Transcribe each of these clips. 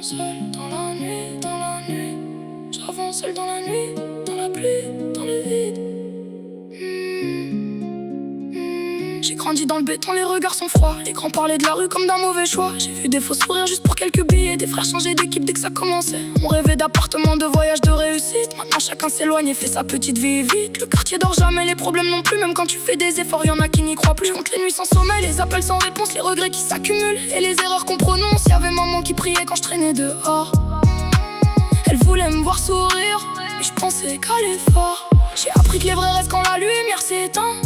J'avance seul dans la nuit, dans la nuit. J'avance seul dans la nuit, dans la pluie, dans le vide. J'ai grandi dans le béton, les regards sont froids. Les grands parlaient de la rue comme d'un mauvais choix. J'ai vu des faux sourires juste pour quelques billets. Des frères changer d'équipe dès que ça commençait. On rêvait d'appartements, de voyages, de réussite. Maintenant chacun s'éloigne et fait sa petite vie vite. Le quartier dort jamais, les problèmes non plus. Même quand tu fais des efforts, y'en a qui n'y croient plus. Je compte les nuits sans sommeil, les appels sans réponse, les regrets qui s'accumulent et les erreurs qu'on prononce. Y'avait maman qui priait quand je traînais dehors. Elle voulait me voir sourire, mais je pensais qu'à l'effort. J'ai appris que les vrais restent quand la lumière s'éteint.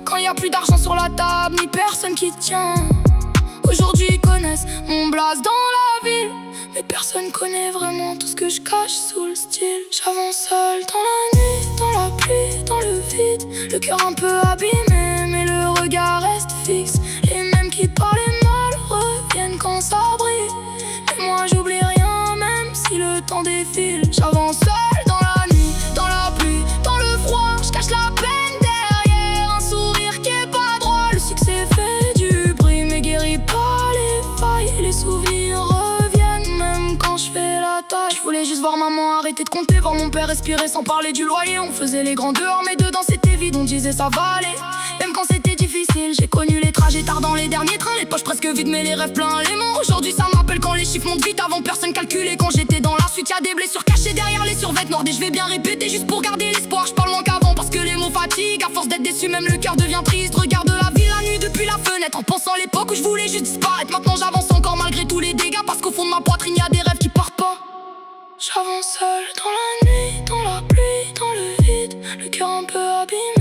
Quand y a plus d'argent sur la table, ni personne qui tient. Aujourd'hui ils connaissent mon blaze dans la ville, mais personne connaît vraiment tout ce que je cache sous le style. J'avance seul dans la nuit, dans la pluie, dans le vide. Le cœur un peu abîmé, mais le regard reste fixe. Les mêmes qui parlaient mal reviennent quand ça brille. Et moi j'oublie rien même si le temps défile. J'avance seul dans la nuit, dans la pluie, dans le froid. Je cache la peine. Les souvenirs reviennent même quand je fais la tâche. Je voulais juste voir maman arrêter de compter, voir mon père respirer sans parler du loyer. On faisait les grands dehors mais dedans c'était vide, on disait ça va aller. Même quand c'était difficile, j'ai connu les trajets tard dans les derniers trains. Les poches presque vides mais les rêves pleins les mains. Aujourd'hui ça m'appelle quand les chiffres montent vite. Avant personne calculait quand j'étais dans la suite. Y'a des blessures cachées derrière les survêtements noirs. Et je vais bien répéter juste pour garder l'espoir. Je parle moins qu'avant parce que les mots fatiguent. À force d'être déçu même le cœur devient triste. Regarde la vie la nuit depuis la fenêtre en pensant l'époque où je voulais juste disparaître. Maintenant j'avance encore malgré tous les dégâts, parce qu'au fond de ma poitrine y'a des rêves qui partent pas. J'avance seul dans la nuit, dans la pluie, dans le vide. Le cœur un peu abîmé.